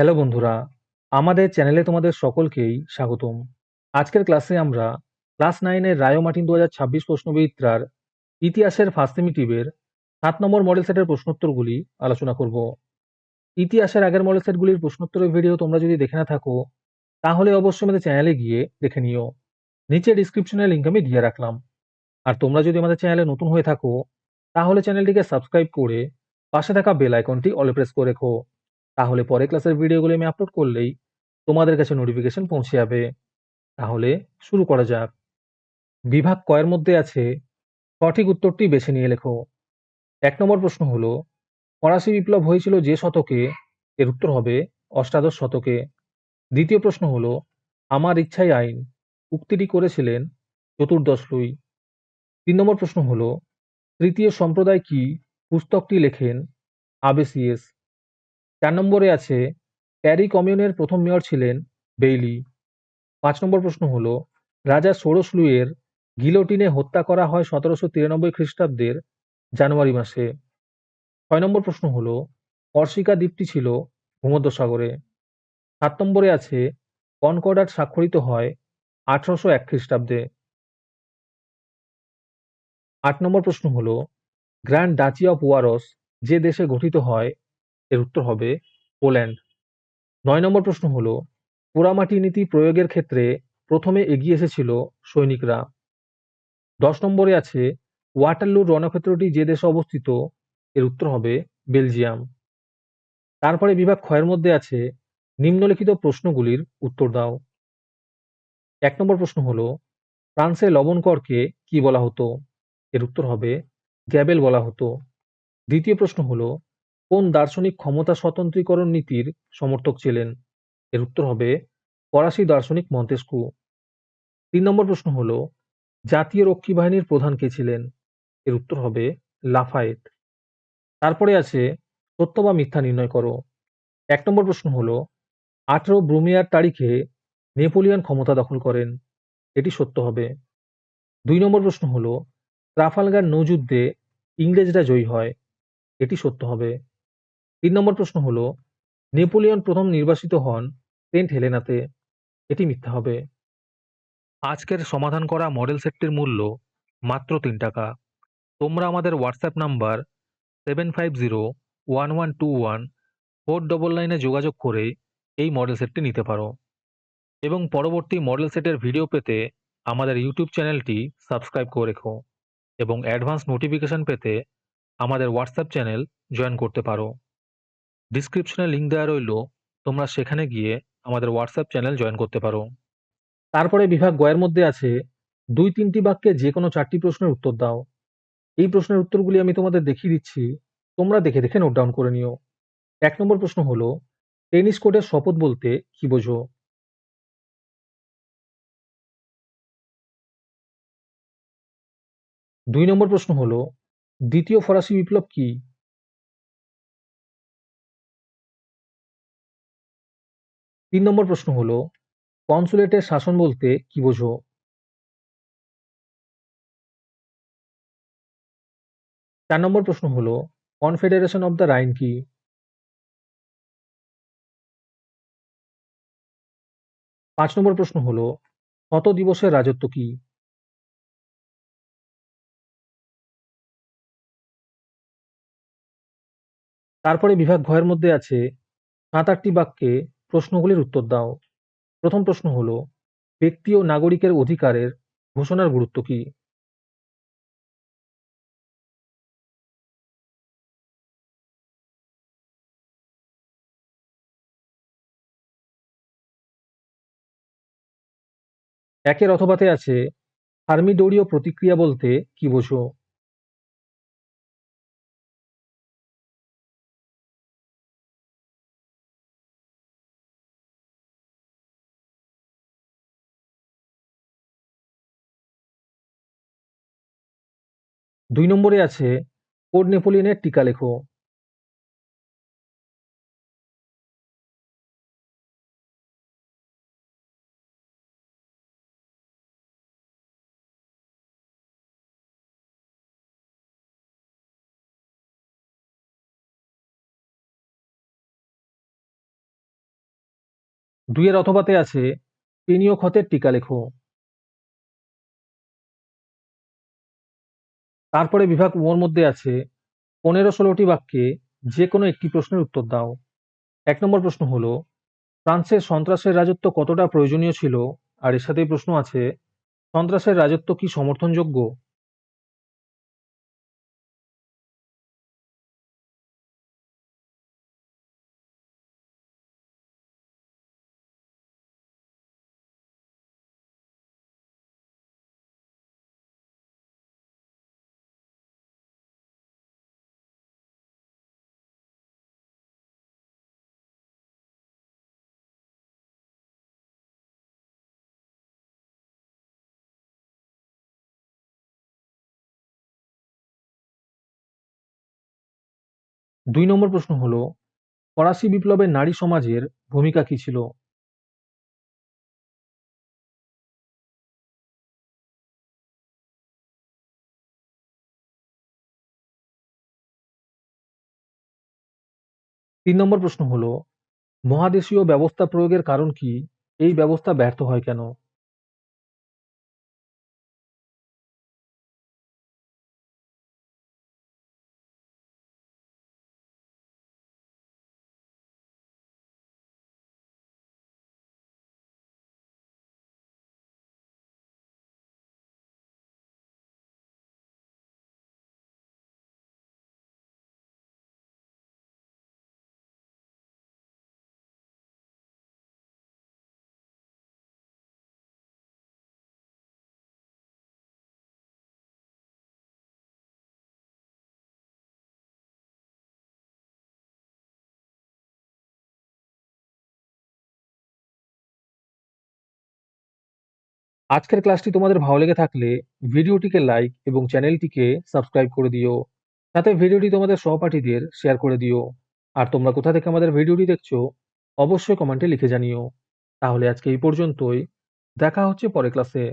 Hello বন্ধুরা, আমাদের চ্যানেলে তোমাদের সকলকেই স্বাগতম। আজকের ক্লাসে আমরা ক্লাস 9 এর রায় ও মার্টিন 2026 প্রশ্নবিচিত্রার ইতিহাসের ফার্স্ট সেমিটিভের 7 নম্বর মডেল সেটের প্রশ্নোত্তরগুলি আলোচনা করব। ইতিহাসের আগের মডেল সেটগুলির প্রশ্নোত্তরের ভিডিও তোমরা যদি দেখে না থাকো, তাহলে অবশ্যই আমাদের চ্যানেলে গিয়ে দেখে নিও। নিচে ডিসক্রিপশনে লিংক আমি দিয়ে রাখলাম। আর তোমরা যদি আমাদের চ্যানেলে নতুন হয়ে থাকো, তাহলে চ্যানেলটিকে সাবস্ক্রাইব করে পাশে থাকা বেল আইকনটি অলে প্রেস করে রেখো। তাহলে পরে ক্লাসের ভিডিওগুলি আমি আপলোড করলেই তোমাদের কাছে নোটিফিকেশন পৌঁছে যাবে। তাহলে শুরু করা যাক। বিভাগ কয়ের মধ্যে আছে সঠিক উত্তরটি বেছে নিয়ে লেখো। 1 নম্বর প্রশ্ন হলো, ফরাসি বিপ্লব হয়েছিল যে শতকে? এর উত্তর হবে অষ্টাদশ শতকে। দ্বিতীয় প্রশ্ন হলো, আমার ইচ্ছাই আইন উক্তিটি করেছিলেন চতুর্দশ লুই। 3 নম্বর প্রশ্ন হলো, তৃতীয় সম্প্রদায় কি পুস্তকটি লেখেন আবেসিয়েস। 4 নম্বরে আছে, প্যারি কমিউনের প্রথম মেয়র ছিলেন বেইলি। 5 নম্বর প্রশ্ন হলো, রাজা ষোড়শ লুইয়ের গিলোটিনে হত্যা করা হয় 1793 খ্রিস্টাব্দের জানুয়ারি মাসে। 6 নম্বর প্রশ্ন হলো, কর্সিকা দ্বীপটি ছিল ভূমধ্যসাগরে। 7 নম্বরে আছে, কনকর্ডাট স্বাক্ষরিত হয় 1801 খ্রিস্টাব্দে। 8 নম্বর প্রশ্ন হলো, গ্র্যান্ড ডাচি অফ ওয়ারস যে দেশে গঠিত হয়? এর উত্তর হবে পোল্যান্ড। 9 নম্বর প্রশ্ন হলো, পোড়ামাটি নীতি প্রয়োগের ক্ষেত্রে প্রথমে এগিয়ে এসেছিল সৈনিকরা। 10 নম্বরে আছে, ওয়াটারলুর রণক্ষেত্রটি যে দেশে অবস্থিত? এর উত্তর হবে বেলজিয়াম। তারপরে বিভাগ ক্ষয়ের মধ্যে আছে, নিম্নলিখিত প্রশ্নগুলির উত্তর দাও। 1 নম্বর প্রশ্ন হলো, ফ্রান্সে লবণ করকে কি বলা হতো? এর উত্তর হবে গ্যাবেল বলা হতো। দ্বিতীয় প্রশ্ন হলো, কোন দার্শনিক ক্ষমতা স্বতন্ত্রীকরণ নীতির সমর্থক ছিলেন? এর উত্তর হবে ফরাসি দার্শনিক মন্তেস্কু। 3 নম্বর প্রশ্ন হলো, জাতীয় রক্ষী বাহিনীর প্রধান কে ছিলেন? এর উত্তর হবে লাফায়েত। তারপরে আছে, সত্য বা মিথ্যা নির্ণয় করো। 1 নম্বর প্রশ্ন হলো, 18 ব্রুমিয়ার তারিখে নেপোলিয়ন ক্ষমতা দখল করেন। এটি সত্য হবে। 2 নম্বর প্রশ্ন হলো, ট্রাফালগার নৌযুদ্ধে ইংরেজরা জয়ী হয়। এটি সত্য হবে। 3 নম্বর প্রশ্ন হলো, নেপোলিয়ন প্রথম নির্বাসিত হন সেন্ট হেলেনাতে। এটি মিথ্যা হবে। আজকের সমাধান করা মডেল সেটটির মূল্য মাত্র 3 টাকা। তোমরা আমাদের হোয়াটসঅ্যাপ নাম্বার 7501121499 যোগাযোগ করে এই মডেল সেটটি নিতে পারো এবং পরবর্তী মডেল সেটের ভিডিও পেতে আমাদের ইউটিউব চ্যানেলটি সাবস্ক্রাইব করে রেখো এবং অ্যাডভান্স নোটিফিকেশন পেতে আমাদের হোয়াটসঅ্যাপ চ্যানেল জয়েন করতে পারো। ডিসক্রিপশনে লিঙ্ক দেওয়া রইল, তোমরা সেখানে গিয়ে আমাদের হোয়াটসঅ্যাপ চ্যানেল জয়েন করতে পারো। তারপরে বিভাগ গয়ের মধ্যে আছে, 2-3টি বাক্যে যে কোনো 4টি প্রশ্নের উত্তর দাও। এই প্রশ্নের উত্তরগুলি আমি তোমাদের দেখিয়ে দিচ্ছি, তোমরা দেখে দেখে নোট ডাউন করে নিও। 1 নম্বর প্রশ্ন হলো, টেনিস কোর্টের শপথ বলতে কি বোঝো? 2 নম্বর প্রশ্ন হলো, দ্বিতীয় ফরাসি বিপ্লব কি? 3 নম্বর প্রশ্ন হলো, কনসুলেটের শাসন বলতে কি বোঝো? 4 নম্বর প্রশ্ন হলো, কনফেডারেশন অব দ্য রাইন কি? 5 নম্বর প্রশ্ন হলো, শত দিবসের রাজত্ব কি? তারপরে বিভাগ ঘয়ের মধ্যে আছে, 7-8টি বাক্যে প্রশ্নগুলির উত্তর দাও। প্রথম প্রশ্ন হলো, ব্যক্তি ও নাগরিকের অধিকারের ঘোষণার গুরুত্ব কি? একের অথবাতে আছে, থার্মিডোরীয় প্রতিক্রিয়া বলতে কি বোঝো? দুই নম্বরে আছে, কোড নেপোলিয়নের টিকা লেখো। 2 এর অথবাতে আছে পেনীয় ক্ষতের টিকা লেখো। তারপরে বিভাগ ও এর মধ্যে আছে 15-16টি বাক্যে যে কোনো একটি প্রশ্নের উত্তর দাও। 1 নম্বর প্রশ্ন হলো, ফ্রান্সের সন্ত্রাসের রাজত্ব কতটা প্রয়োজনীয় ছিল? আর এর সাথেই প্রশ্ন আছে, সন্ত্রাসের রাজত্ব কি সমর্থনযোগ্য? 2 নম্বর প্রশ্ন হলো, ফরাসি বিপ্লবে নারী সমাজের ভূমিকা কি ছিল? 3 নম্বর প্রশ্ন হলো, মহাদেশীয় ব্যবস্থা প্রয়োগের কারণ কি? এই ব্যবস্থা ব্যর্থ হয় কেন? 'আজকের ক্লাসটি তোমাদের ভালো লেগে থাকলে ভিডিওটিকে লাইক এবং চ্যানেলটিকে সাবস্ক্রাইব করে দিও। সাথে ভিডিওটি তোমাদের সহপাঠীদের শেয়ার করে দিও। আর তোমরা কোথা থেকে আমাদের ভিডিওটি দেখছো অবশ্যই কমেন্টে লিখে জানিও। তাহলে আজকে এই পর্যন্তই। দেখা হচ্ছে পরের ক্লাসে।